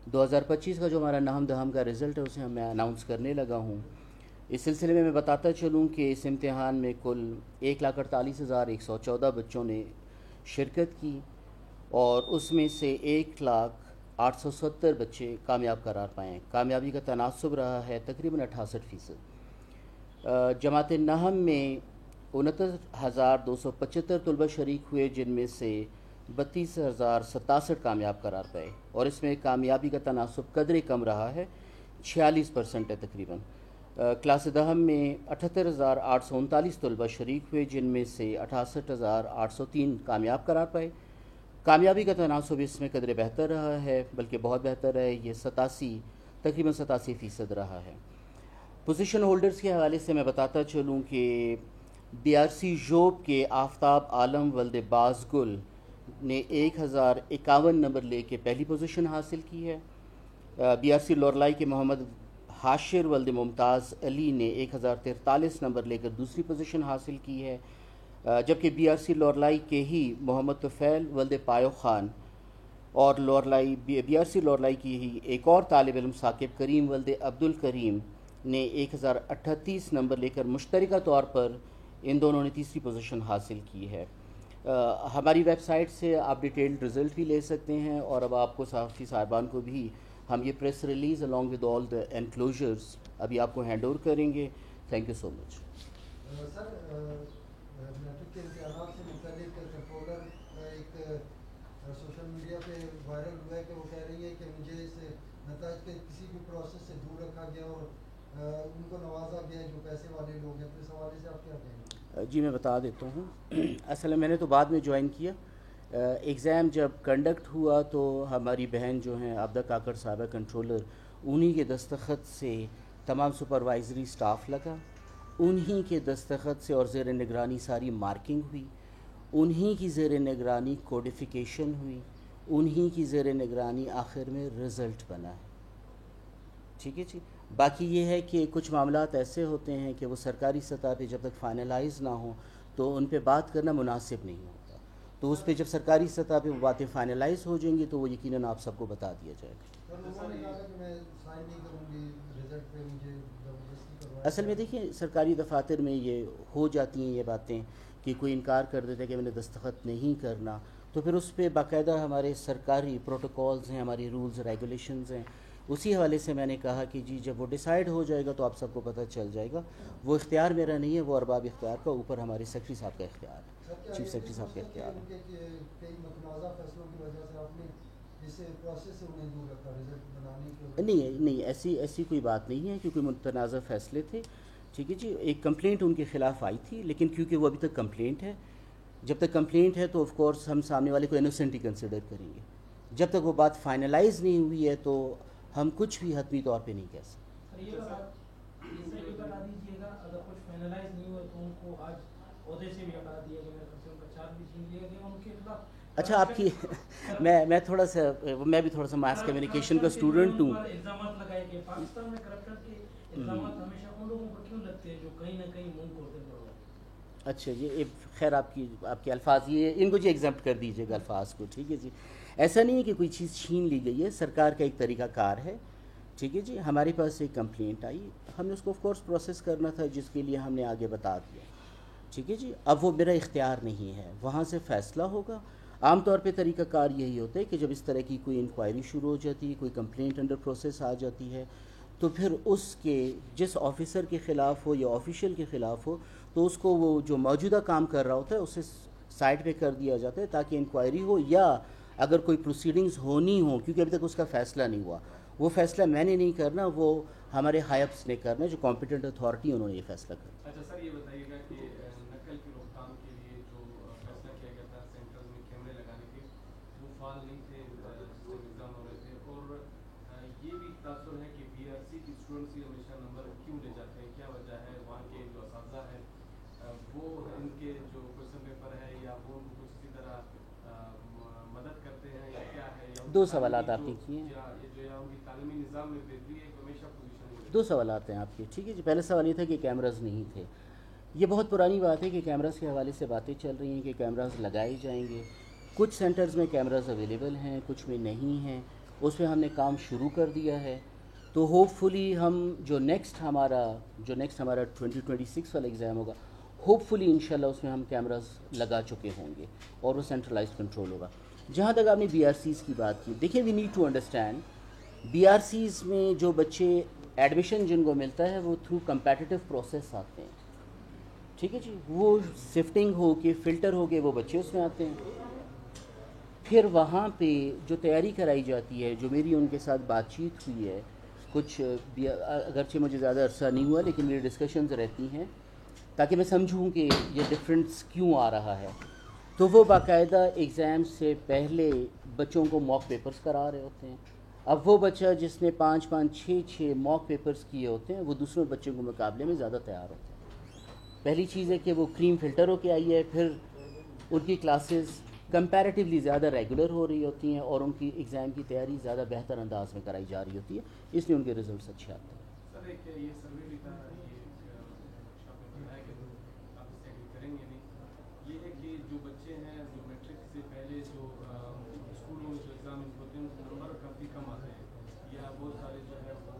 2025 کا جو ہمارا نہم دہم کا رزلٹ ہے اسے میں اناؤنس کرنے لگا ہوں۔ اس سلسلے میں بتاتا چلوں کہ اس امتحان میں کل 1,48,114 بچوں نے شرکت کی، اور اس میں سے 1,08,70 بچے کامیاب قرار پائے ہیں۔ کامیابی کا تناسب رہا ہے تقریباً 68%۔ جماعت نہم میں 69,275 طلبہ شریک ہوئے، جن میں سے 32,067 کامیاب قرار پائے، اور اس میں کامیابی کا تناسب قدرے کم رہا ہے، 46% ہے تقریباً۔ کلاس دہم میں 78,839 طلبہ شریک ہوئے، جن میں سے 68,803 کامیاب قرار پائے۔ کامیابی کا تناسب اس میں قدرے بہتر رہا ہے، بلکہ بہت بہتر ہے، یہ تقریباً 87% رہا ہے۔ پوزیشن ہولڈرز کے حوالے سے میں بتاتا چلوں کہ BRC جوب کے آفتاب عالم ولد بازگل نے 1,051 نمبر لے کے پہلی پوزیشن حاصل کی ہے۔ BRC لورلائی کے محمد حاشر ولد ممتاز علی نے 1,043 نمبر لے کر دوسری پوزیشن حاصل کی ہے، جبکہ BRC لورلائی کے ہی محمد طفیل ولد پایو خان اور BRC لورلائی کی ہی ایک اور طالب علم ثاقب کریم ولد عبد الکریم نے 1,038 نمبر لے کر مشترکہ طور پر ان دونوں نے تیسری پوزیشن حاصل کی ہے۔ ہماری ویب سائٹ سے آپ ڈیٹیلڈ رزلٹ بھی لے سکتے ہیں، اور اب آپ کو صحافی صاحبان کو بھی ہم یہ press release along with all the enclosures ابھی آپ کو ہینڈ اوور کریں گے۔ Thank you so much. Sir, matric کے امتحانات سے متعلق کنٹرولر ایک سوشل میڈیا پہ وائرل ہوا ہے کہ وہ کہہ رہی ہے کہ مجھے اس نتائج کے کسی بھی پروسیس سے دور رکھا گیا اور ان کو نوازا گیا جو پیسے والے لوگ ہیں، تو اس حوالے سے آپ کیا کہیں گے؟ جی میں بتا دیتا ہوں۔ اصل میں نے تو بعد میں جوائن کیا۔ ایگزام جب کنڈکٹ ہوا تو ہماری بہن جو ہیں عابدہ کاکڑ صاحبہ کنٹرولر، انہی کے دستخط سے تمام سپروائزری سٹاف لگا، انہی کے دستخط سے اور زیر نگرانی ساری مارکنگ ہوئی، انہی کی زیر نگرانی کوڈیفیکیشن ہوئی، انہی کی زیر نگرانی آخر میں رزلٹ بنا ہے۔ ٹھیک ہے جی۔ باقی یہ ہے کہ کچھ معاملات ایسے ہوتے ہیں کہ وہ سرکاری سطح پہ جب تک فائنلائز نہ ہوں تو ان پہ بات کرنا مناسب نہیں ہوتا، تو اس پہ جب سرکاری سطح پہ وہ باتیں فائنلائز ہو جائیں گی تو وہ یقیناً آپ سب کو بتا دیا جائے گا۔ اصل میں دیکھیں سرکاری دفاتر میں یہ ہو جاتی ہیں یہ باتیں کہ کوئی انکار کر دیتا ہے کہ میں نے دستخط نہیں کرنا، تو پھر اس پہ باقاعدہ ہمارے سرکاری پروٹوکولز ہیں، ہماری رولز ریگولیشنز ہیں۔ اسی حوالے سے میں نے کہا کہ جی جب وہ ڈیسائیڈ ہو جائے گا تو آپ سب کو پتہ چل جائے گا۔ وہ اختیار میرا نہیں ہے، وہ ارباب اختیار کا اوپر ہمارے سیکرٹری صاحب کا اختیار ہے، چیف سیکرٹری صاحب کا اختیار ہے۔ نہیں ایسی کوئی بات نہیں ہے، کیونکہ متنازع فیصلے تھے۔ ٹھیک ہے جی، ایک کمپلینٹ ان کے خلاف آئی تھی، لیکن کیونکہ وہ ابھی تک کمپلینٹ ہے، جب تک کمپلینٹ ہے تو آف کورس ہم سامنے والے کو انوسنٹ ہی کنسیڈر کریں گے۔ جب تک وہ بات فائنلائز نہیں ہوئی ہے تو ہم کچھ بھی حتمی طور پہ نہیں کہہ سکتے۔ اچھا آپ کی میں تھوڑا سا میں بھی تھوڑا سا ماس کمیونیکیشن کا اسٹوڈنٹ ہوں۔ اچھا جی، خیر آپ کے الفاظ یہ ان کو جی ایگزمپٹ کر دیجیے گا الفاظ کو، ٹھیک ہے جی۔ ایسا نہیں ہے کہ کوئی چیز چھین لی گئی ہے، سرکار کا ایک طریقہ کار ہے، ٹھیک ہے جی۔ ہمارے پاس ایک کمپلینٹ آئی، ہم نے اس کو آف کورس پروسیس کرنا تھا، جس کے لیے ہم نے آگے بتا دیا، ٹھیک ہے جی۔ اب وہ میرا اختیار نہیں ہے، وہاں سے فیصلہ ہوگا۔ عام طور پہ طریقہ کار یہی ہوتا ہے کہ جب اس طرح کی کوئی انکوائری شروع ہو جاتی ہے، کوئی کمپلینٹ انڈر پروسیس آ جاتی ہے، تو پھر اس کے جس آفیسر کے خلاف ہو یا آفیشیل کے خلاف ہو، تو اس کو وہ جو موجودہ کام کر رہا ہوتا ہے اسے سائڈ پہ کر دیا جاتا ہے تاکہ انکوائری ہو، یا اگر کوئی پروسیڈنگز ہونی ہوں، کیونکہ ابھی تک اس کا فیصلہ نہیں ہوا، وہ فیصلہ میں نے نہیں کرنا، وہ ہمارے ہائپس نے کرنا، جو کمپیٹنٹ اتھارٹی انہوں نے یہ فیصلہ کرنا۔ اچھا سر، یہ بتائیے گا کہ نقل کی روک تھام کے لیے جو فیصلہ کیا گیا تھا سینٹرز میں کیمرے لگانے کے، وہ فعال نہیں تھے جب ایگزام ہو رہے تھے، اور یہ بھی تاثر ہے کہ BRC کی اسٹوڈنٹس ہی ہمیشہ نمبر کیوں لے جاتے ہیں، کیا وجہ ہے؟ وہاں کے جو اساتذہ ہیں وہ ان کے جو کوشچن پیپر ہے یا وہ ان کو کسی طرح مدد کرتے ہیں یا کیا ہے؟ دو سوالات آپ نے کیے ہیں، ان کی تعلیمی نظام میں بہتری ہے، ہمیشہ پوزیشن دو سوالات ہیں آپ کے، ٹھیک ہے جی۔ پہلا سوال یہ تھا کہ کیمراز نہیں تھے، یہ بہت پرانی بات ہے کہ کیمراز کے حوالے سے باتیں چل رہی ہیں کہ کیمراز لگائے جائیں گے۔ کچھ سینٹرز میں کیمراز اویلیبل ہیں، کچھ میں نہیں ہیں، اس پہ ہم نے کام شروع کر دیا ہے. تو ہوپ فلی ہم جو نیکسٹ ہمارا 2026 والا ایگزام ہوگا, ہوپ فلی انشاءاللہ اس میں ہم کیمراز لگا چکے ہوں گے اور وہ سینٹرلائزڈ کنٹرول ہوگا. جہاں تک آپ نے بی آر سیز کی بات کی, دیکھیں we need to understand B R Cs میں جو بچے ایڈمیشن جن کو ملتا ہے وہ تھرو کمپیٹیٹیو پروسیس آتے ہیں. ٹھیک ہے جی, وہ سفٹنگ ہو کے فلٹر ہو کے وہ بچے اس میں آتے ہیں. پھر وہاں پہ جو تیاری کرائی جاتی ہے, جو میری ان کے ساتھ بات چیت ہوئی ہے, کچھ اگرچہ مجھے زیادہ عرصہ نہیں ہوا لیکن میری ڈسکشنز رہتی ہیں تاکہ میں سمجھوں کہ یہ ڈفرینس کیوں آ رہا ہے. تو وہ باقاعدہ ایگزام سے پہلے بچوں کو موک پیپرز کرا رہے ہوتے ہیں. اب وہ بچہ جس نے 5-6 موک پیپرز کیے ہوتے ہیں وہ دوسرے بچوں کے مقابلے میں زیادہ تیار ہوتے ہیں. پہلی چیز ہے کہ وہ کریم فلٹر ہو کے آئی ہے, پھر ان کی کلاسز کمپیریٹیولی زیادہ ریگولر ہو رہی ہوتی ہیں اور ان کی ایگزام کی تیاری زیادہ بہتر انداز میں کرائی جا رہی ہوتی ہے, اس لیے ان کے ریزلٹس اچھے آتے ہیں. سر ایک یہ سروے بھی تھا, یہ آپ نے بتایا کہ آپ اس سے ایگری کریں گے نہیں, یہ ہے کہ جو بچے ہیں جو میٹرک سے پہلے جو اسکولوں میں جو ایگزام ہوتے ہیں ان کے نمبر کافی کم آتے ہیں, یا بہت سارے جو ہے وہ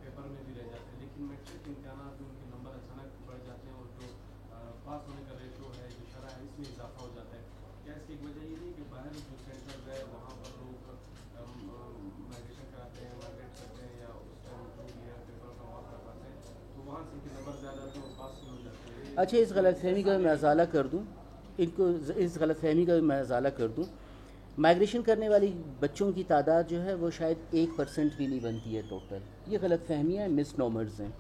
پیپر میں بھی رہ جاتے ہیں, لیکن میٹرک کے امتحانات میں ان کے نمبر اچانک بڑھ جاتے ہیں اور جو پاس ہونے کا ریشو ہے, جو شرح ہے, اس میں اضافہ ہو جاتا ہے. کیا اس کی ایک وجہ یہ نہیں کہ باہر جو سینٹر ہے وہاں پر لوگ مائگریشن کراتے ہیں, مائگریٹ کرتے ہیں, یا اس ٹائم جو بھی ہے پیپر کا موقع پاتے ہیں تو وہاں سے ان کے نمبر زیادہ آتے ہیں اور پاس نہیں ہو جاتے ہیں. اچھا, اس غلط فہمی کا میں ازالہ کر دوں, اس غلط فہمی کا میں ازالہ کر دوں. مائگریشن کرنے والی بچوں کی تعداد جو ہے وہ شاید 1% بھی نہیں بنتی ہے ٹوٹل. یہ غلط فہمیاں ہیں, مس نومرز ہیں.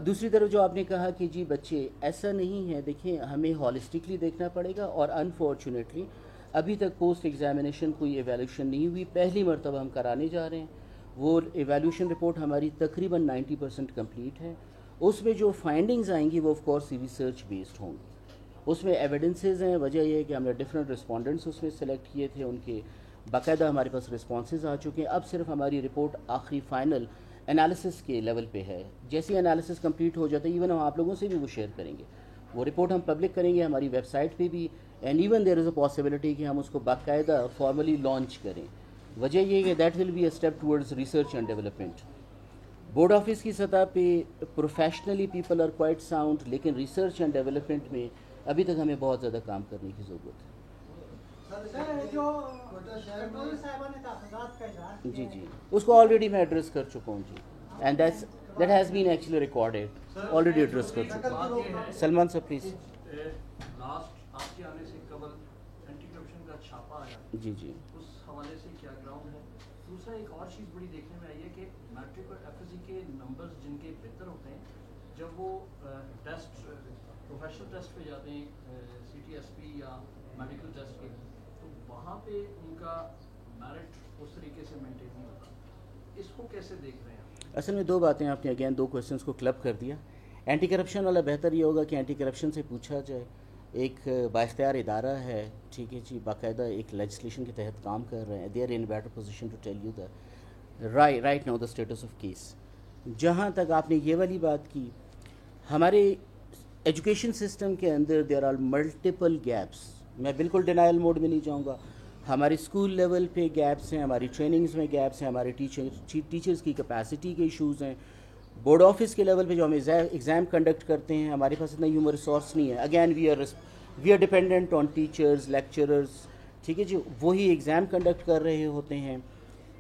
دوسری طرف جو آپ نے کہا کہ جی بچے, ایسا نہیں ہے. دیکھیں ہمیں ہالسٹکلی دیکھنا پڑے گا, اور انفارچونیٹلی ابھی تک پوسٹ ایگزامینیشن کوئی ایویلیوشن نہیں ہوئی, پہلی مرتبہ ہم کرانے جا رہے ہیں. وہ ایویلیوشن رپورٹ ہماری تقریباً 90% کمپلیٹ ہے. اس میں جو فائنڈنگز آئیں گی وہ آف کورس ریسرچ بیسڈ ہوں گی. اس میں ایویڈنسز ہیں. وجہ یہ ہے کہ ہم نے ڈفرینٹ رسپونڈنٹس اس میں سلیکٹ کیے تھے, ان کے باقاعدہ ہمارے پاس رسپانسز آ چکے ہیں. اب صرف ہماری رپورٹ آخری فائنل انالیسس کے لیول پہ ہے. جیسی انالیسس کمپلیٹ ہو جاتا ہے, ایون ہم آپ لوگوں سے بھی وہ شیئر کریں گے, وہ رپورٹ ہم پبلک کریں گے ہماری ویب سائٹ پہ بھی, and even there is a possibility کہ ہم اس کو باقاعدہ فارملی لانچ کریں. وجہ یہ ہے کہ that will be a step towards research and development. Board office کی سطح پہ professionally people are quite sound, لیکن ریسرچ اینڈ ڈیولپمنٹ میں ابھی تک ہمیں بہت زیادہ کام کرنے کی ضرورت ہے. جی جی, اس کو آلریڈی میں ایڈریس کر چکا ہوں جی, and that has been actually recorded, already address کر چکا ہوں. سلمان صاحب پلیز. لاسٹ آپ کے آنے سے قبل اینٹی کرپشن کا چھاپا آیا, جی جی, اس حوالے سے کیا گراؤنڈ ہے؟ دوسرا ایک اور چیز بڑی دیکھنے میں آئی ہے کہ میٹرک اور ایف ایس سی کے نمبرز جن کے بہتر ہوتے ہیں, جب وہ ٹیسٹ پروفیشنل ٹیسٹ پہ جاتے ہیں, سی ٹی ایس پی یا میڈیکل ٹیسٹ کے, تو وہاں پہ ان کا میرٹ اس طریقے سے مینٹین نہیں ہوتا. اس کو کیسے دیکھ رہے ہیں؟ اصل میں دو باتیں آپ نے اگین دو کویشچنس کو کلب کر دیا. اینٹی کرپشن والا بہتر یہ ہوگا کہ اینٹی کرپشن سے پوچھا جائے. ایک بااختیار ادارہ ہے, ٹھیک ہے جی, باقاعدہ ایک لیجسلیشن کے تحت کام کر رہے ہیں. They are in better position to tell you the right now the status of case. جہاں تک آپ نے یہ والی بات کی, ہمارے ایجوکیشن سسٹم کے اندر دیر آر ملٹیپل گیپس. میں بالکل ڈینائل موڈ میں نہیں جاؤں گا. ہمارے اسکول لیول پہ گیپس ہیں, ہماری ٹریننگز میں گیپس ہیں, ہمارے ٹیچرز کی کیپیسٹی کے ایشوز ہیں. بورڈ آفس کے لیول پہ جو ہم ایگزام کنڈکٹ کرتے ہیں, ہمارے پاس اتنا ہیومن ریسورس نہیں ہے. Again we are dependent on teachers, lecturers, ٹھیک ہے جی, وہی ایگزام کنڈکٹ کر رہے ہوتے ہیں.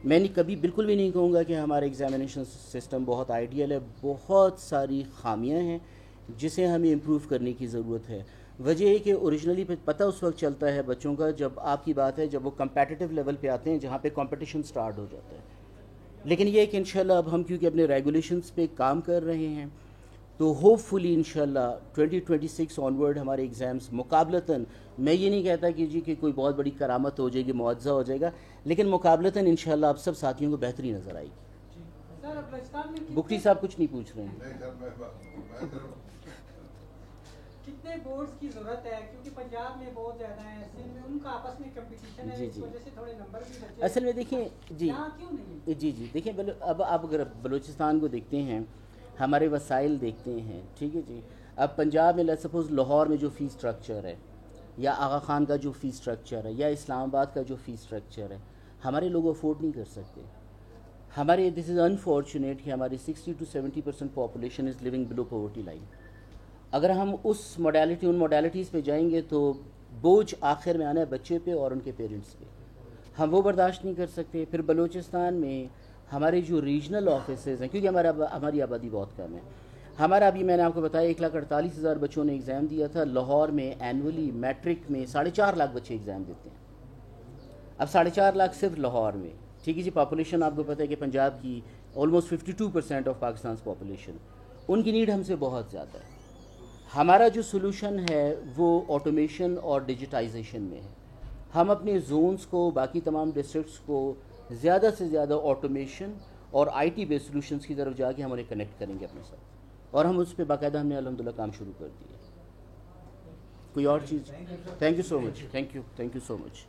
میں نے کبھی بالکل بھی نہیں کہوں گا کہ ہمارا ایگزامینیشن سسٹم بہت آئیڈیل ہے. بہت ساری خامیاں ہیں جسے ہمیں امپروو کرنے کی ضرورت ہے. وجہ یہ کہ اوریجنلی پتہ اس وقت چلتا ہے بچوں کا جب آپ کی بات ہے جب وہ کمپیٹیٹیو لیول پہ آتے ہیں جہاں پہ کمپٹیشن سٹارٹ ہو جاتا ہے. لیکن یہ کہ انشاءاللہ اب ہم کیونکہ اپنے ریگولیشنز پہ کام کر رہے ہیں تو ہوپ فلی انشاءاللہ 2026 آنورڈ ہمارے ایگزامس مقابلتاً, میں یہ نہیں کہتا کہ جی کہ کوئی بہت بڑی کرامت ہو جائے گی, معجزہ ہو جائے گا, لیکن مقابلتاً انشاءاللہ آپ سب ساتھیوں کو بہتری نظر آئے گی. بکٹی صاحب کچھ نہیں پوچھ رہے ہیں. کتنے بورڈز کی ضرورت ہے, کیونکہ پنجاب میں بہت زیادہ ہیں, سندھ میں ان کا آپس میں کمپٹیشن ہے, اس وجہ سے تھوڑے نمبر بھی بچے. اصل میں دیکھیں جی کیوں نہیں, جی دیکھیں اب آپ اگر بلوچستان کو دیکھتے ہیں, ہمارے وسائل دیکھتے ہیں, ٹھیک ہے جی. اب پنجاب میں لیٹس سپوز لاہور میں جو فی اسٹرکچر ہے, یا آغا خان کا جو فی اسٹرکچر ہے, یا اسلام آباد کا جو فی اسٹرکچر ہے, ہمارے لوگ افورڈ نہیں کر سکتے. ہمارے دس از انفارچونیٹ کہ ہماری 60 to 70% population is living below poverty line. اگر ہم ان موڈیلٹیز پہ جائیں گے تو بوجھ آخر میں آنا ہے بچے پہ اور ان کے پیرنٹس پہ. ہم وہ برداشت نہیں کر سکتے. پھر بلوچستان میں ہمارے جو ریجنل آفیسز ہیں, کیونکہ ہماری آبادی بہت کم ہے. ہمارا ابھی میں نے آپ کو بتایا 1,48,000 بچوں نے ایگزام دیا تھا. لاہور میں اینولی میٹرک میں 4.5 لاکھ بچے ایگزام دیتے ہیں. اب 4.5 لاکھ صرف لاہور میں. ٹھیک ہے جی, پاپولیشن آپ کو پتہ ہے کہ پنجاب کی آلموسٹ 52% آف پاکستان پاپولیشن, ان کی نیڈ ہم سے بہت زیادہ ہے. ہمارا جو سولوشن ہے وہ آٹومیشن اور ڈیجیٹائزیشن میں ہے. ہم اپنے زونز کو, باقی تمام ڈسٹرکٹس کو زیادہ سے زیادہ آٹومیشن اور آئی ٹی بیس سولوشنس کی طرف جا کے ہم انہیں کنیکٹ کریں گے اپنے ساتھ, اور ہم اس پہ باقاعدہ ہم نے الحمدللہ کام شروع کر دیا. کوئی اور چیز؟ Thank you so much.